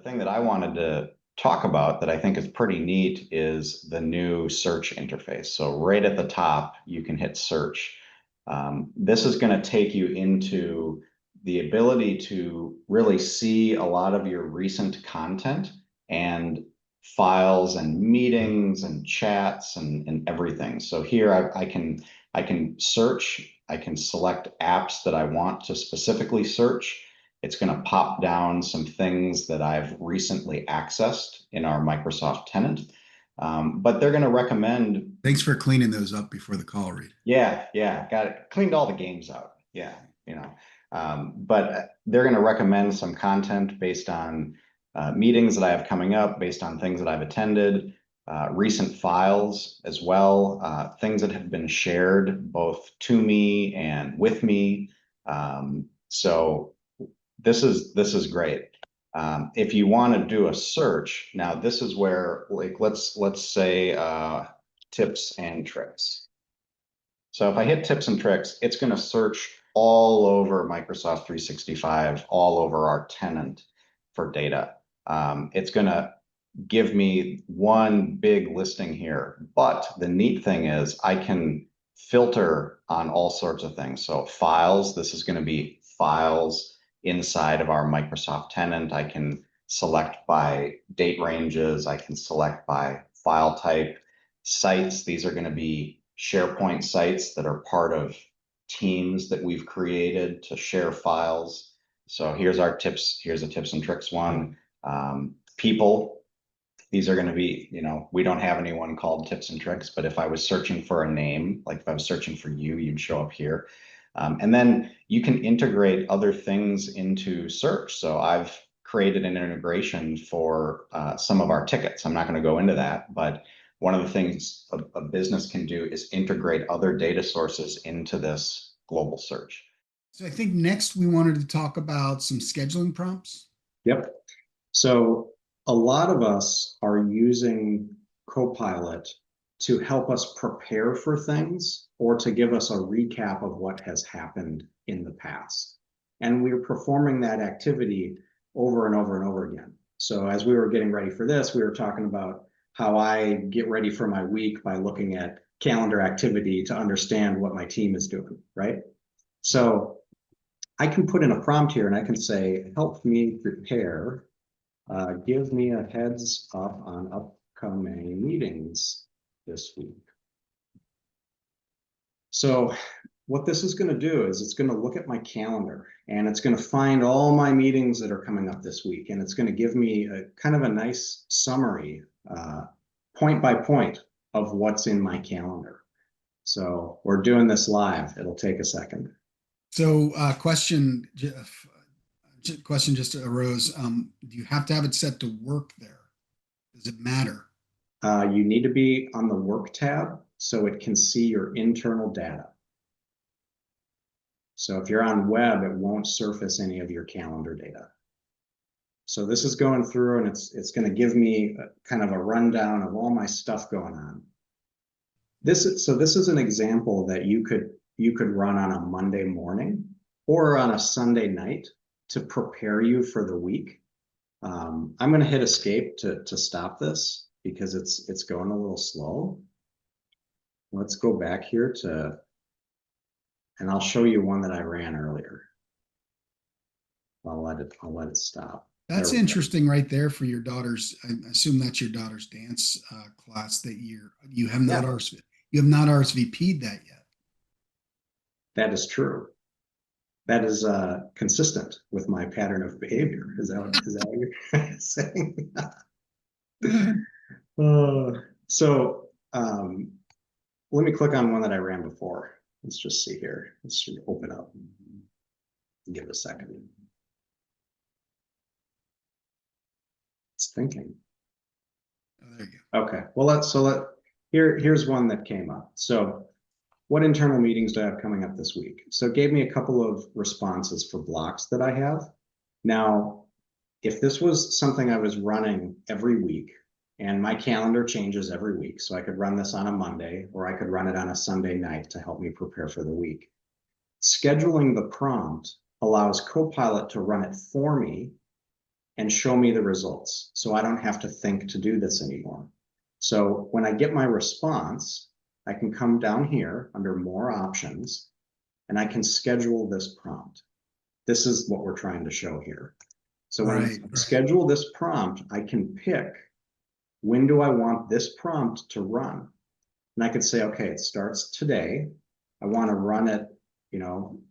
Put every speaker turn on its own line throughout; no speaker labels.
thing that I wanted to talk about that I think is pretty neat is the new search interface. So right at the top, you can hit search. This is going to take you into the ability to really see a lot of your recent content and files and meetings and chats and everything. So here I can search, I can select apps that I want to specifically search. It's going to pop down some things that I've recently accessed in our Microsoft tenant. But they're going to recommend.
Thanks for cleaning those up before the call, Reid.
Yeah, got it. Cleaned all the games out. Yeah, but they're going to recommend some content based on meetings that I have coming up, based on things that I've attended, recent files as well, things that have been shared both to me and with me. So this is great. If you want to do a search, now this is where, like, let's say tips and tricks. So if I hit tips and tricks, it's going to search all over Microsoft 365, all over our tenant for data. It's going to give me one big listing here, but the neat thing is I can filter on all sorts of things. So files, this is going to be files inside of our Microsoft tenant. I can select by date ranges. I can select by file type. Sites, these are going to be SharePoint sites that are part of teams that we've created to share files. So here's our tips. Here's a tips and tricks one. People, these are going to be, we don't have anyone called tips and tricks, but if I was searching for a name, like if I was searching for you, you'd show up here. And then you can integrate other things into search. So I've created an integration for some of our tickets. I'm not going to go into that, but one of the things a business can do is integrate other data sources into this global search.
So I think next we wanted to talk about some scheduling prompts.
Yep. So a lot of us are using Copilot to help us prepare for things or to give us a recap of what has happened in the past. And we're performing that activity over and over and over again. So as we were getting ready for this, we were talking about how I get ready for my week by looking at calendar activity to understand what my team is doing, right? So I can put in a prompt here and I can say, help me prepare, give me a heads up on upcoming meetings this week. So what this is going to do is it's going to look at my calendar and it's going to find all my meetings that are coming up this week. And it's going to give me a kind of a nice summary, point by point of what's in my calendar. So we're doing this live. It'll take a second.
So question just arose. Do you have to have it set to work there? Does it matter?
You need to be on the work tab so it can see your internal data. So if you're on web, it won't surface any of your calendar data. So this is going through and it's going to give me kind of a rundown of all my stuff going on. This is an example that you could run on a Monday morning or on a Sunday night to prepare you for the week. I'm going to hit escape to stop this because it's going a little slow. Let's go back here and I'll show you one that I ran earlier. I'll let it stop.
That's interesting right there for your daughter's. I assume that's your daughter's dance class that you have not RSVP'd that yet.
That is true. That is consistent with my pattern of behavior. Is that what you're saying? So let me click on one that I ran before. Let's just see here. This should open up. Give it a second. It's thinking.
Oh, there you go.
Okay. Well, here's one that came up. So what internal meetings do I have coming up this week? So it gave me a couple of responses for blocks that I have. Now, if this was something I was running every week, and my calendar changes every week, so I could run this on a Monday, or I could run it on a Sunday night to help me prepare for the week. Scheduling the prompt allows Copilot to run it for me and show me the results. So I don't have to think to do this anymore. So when I get my response, I can come down here under more options and I can schedule this prompt. This is what we're trying to show here. So when I schedule this prompt, I can pick when do I want this prompt to run. And I could say, okay, it starts today. I want to run it,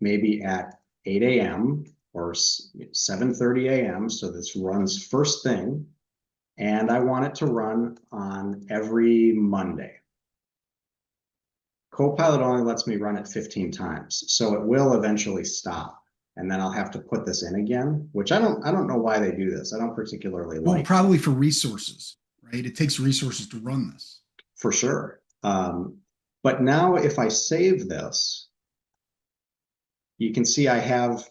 maybe at 8 a.m. or 7:30 a.m. So this runs first thing. And I want it to run on every Monday. Copilot only lets me run it 15 times. So it will eventually stop. And then I'll have to put this in again, which I don't know why they do this. I don't particularly like.
Well, probably for resources, right? It takes resources to run this.
For sure. But now if I save this, you can see I have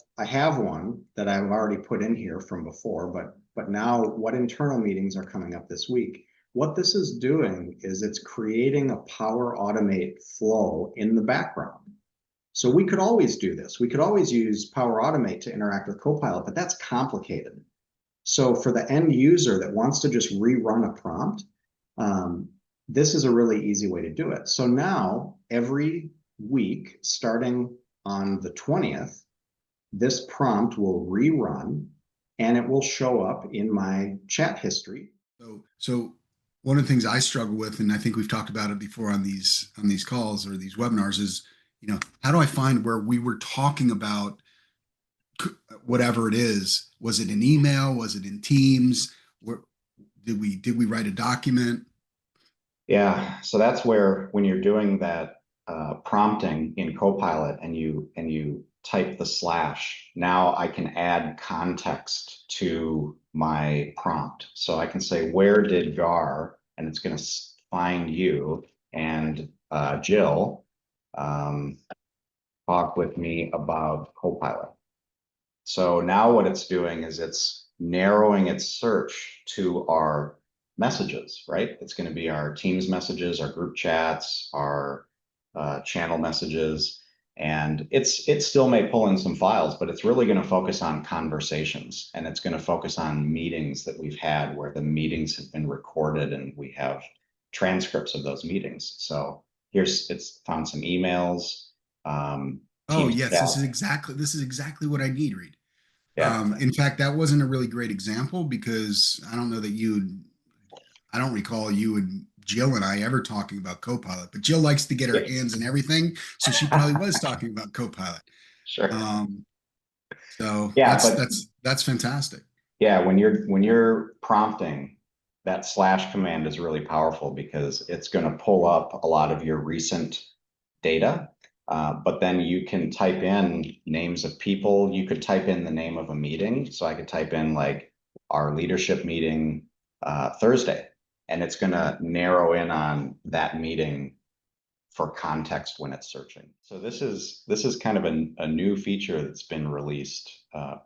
one that I've already put in here from before, but now what internal meetings are coming up this week? What this is doing is it's creating a Power Automate flow in the background. So we could always do this. We could always use Power Automate to interact with Copilot, but that's complicated. So for the end user that wants to just rerun a prompt, this is a really easy way to do it. So now every week, starting on the 20th, this prompt will rerun and it will show up in my chat history.
So one of the things I struggle with, and I think we've talked about it before on these calls or these webinars, is how do I find where we were talking about whatever it is? Was it an email? Was it in Teams? Where did we write a document?
Yeah, so that's where when you're doing that prompting in Copilot and you type the slash, now I can add context to my prompt. So I can say, where did Gar, and it's going to find you and Jill talk with me about Copilot. So now what it's doing is it's narrowing its search to our messages, right? It's going to be our Teams messages, our group chats, our channel messages, and it still may pull in some files, but it's really going to focus on conversations, and it's going to focus on meetings that we've had where the meetings have been recorded and we have transcripts of those meetings. So it's found some emails.
Oh yes, this is exactly what I need, Reid.
Yeah.
In fact, that wasn't a really great example because I don't know that I don't recall you and Jill and I ever talking about Copilot, but Jill likes to get her hands in everything. So she probably was talking about Copilot.
Sure.
So
yeah,
that's fantastic.
Yeah, when you're prompting, that slash command is really powerful because it's going to pull up a lot of your recent data. But then you can type in names of people. You could type in the name of a meeting. So I could type in like our leadership meeting Thursday, and it's going to narrow in on that meeting for context when it's searching. So this is kind of a new feature that's been released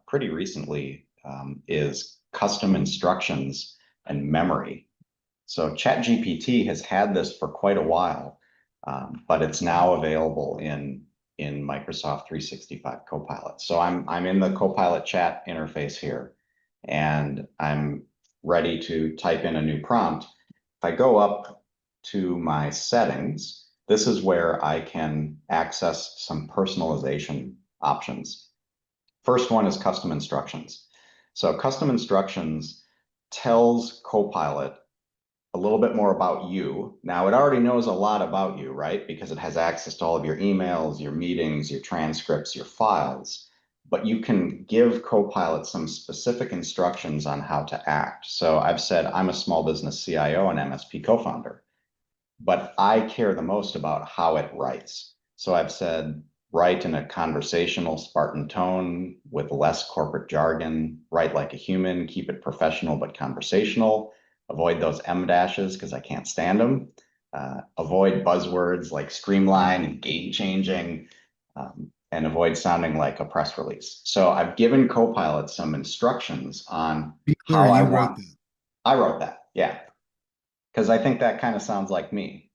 pretty recently, is custom instructions and memory. So ChatGPT has had this for quite a while. But it's now available in Microsoft 365 Copilot. So I'm in the Copilot chat interface here, and I'm ready to type in a new prompt. If I go up to my settings, this is where I can access some personalization options. First one is custom instructions. So custom instructions tells Copilot a little bit more about you. Now, it already knows a lot about you, right? Because it has access to all of your emails, your meetings, your transcripts, your files. But you can give Copilot some specific instructions on how to act. So I've said I'm a small business CIO and MSP co-founder, but I care the most about how it writes. So I've said, write in a conversational, Spartan tone with less corporate jargon, write like a human, keep it professional but conversational. Avoid those M dashes because I can't stand them. Avoid buzzwords like streamline and game changing, and avoid sounding like a press release. So I've given Copilot some instructions on how I want. I wrote that, yeah, because I think that kind of sounds like me.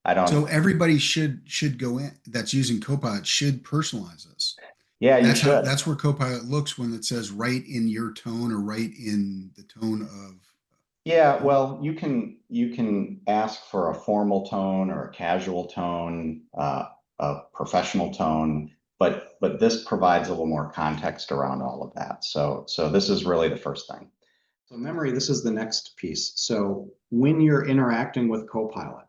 I don't.
So everybody should go in that's using Copilot should personalize this.
Yeah, you
That's how,
should.
that's where Copilot looks when it says write in your tone or write in the tone of.
Yeah, well, you can ask for a formal tone or a casual tone, a professional tone, but this provides a little more context around all of that. So this is really the first thing.
So memory, this is the next piece. So when you're interacting with Copilot,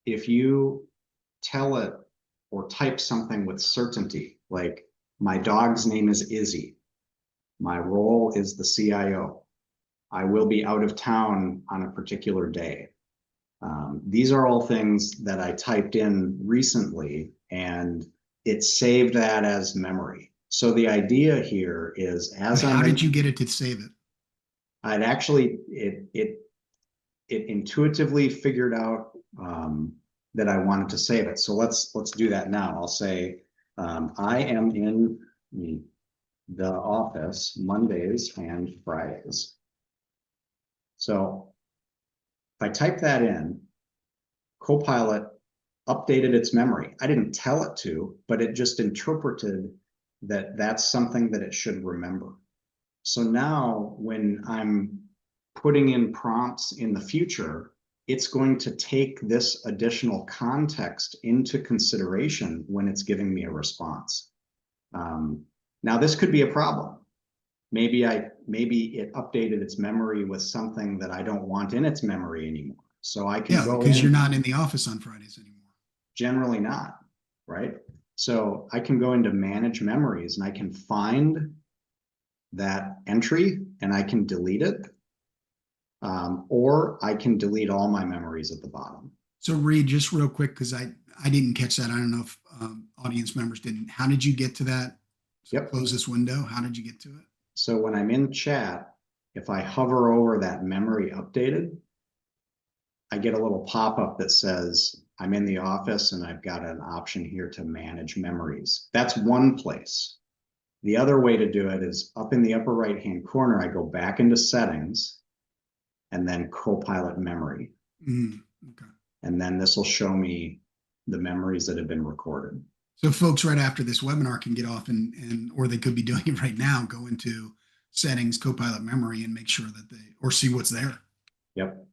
if you tell it or type something with certainty, like my dog's name is Izzy, my role is the CIO, I will be out of town on a particular day. These are all things that I typed in recently, and it saved that as memory. So the idea here is, as
How did you get it to save it?
I'd actually it intuitively figured out that I wanted to save it. So let's do that now. I'll say I am in the office Mondays and Fridays. So if I type that in, Copilot updated its memory. I didn't tell it to, but it just interpreted that that's something that it should remember. So now when I'm putting in prompts in the future, it's going to take this additional context into consideration when it's giving me a response. Now this could be a problem. Maybe it updated its memory with something that I don't want in its memory anymore. So I can go
because
in,
you're not in the office on Fridays anymore.
generally not, right? So I can go into manage memories and I can find that entry and I can delete it. Or I can delete all my memories at the bottom.
So Reid, just real quick, because I didn't catch that. I don't know if audience members didn't. How did you get to that? So
Yep.
Close this window. How did you get to it?
So when I'm in chat, if I hover over that memory updated, I get a little pop-up that says I'm in the office and I've got an option here to manage memories. That's one place. The other way to do it is up in the upper right-hand corner, I go back into settings and then Copilot memory.
Okay.
And then this will show me the memories that have been recorded.
So folks right after this webinar can get off and or they could be doing it right now, go into settings, Copilot memory, and make sure that or see what's there.
Yep.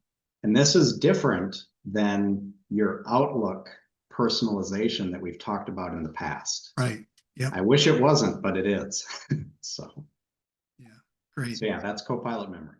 And this is different than your Outlook personalization that we've talked about in the past.
Right. Yep.
I wish it wasn't, but it is. So
yeah, great.
So yeah, that's Copilot memory.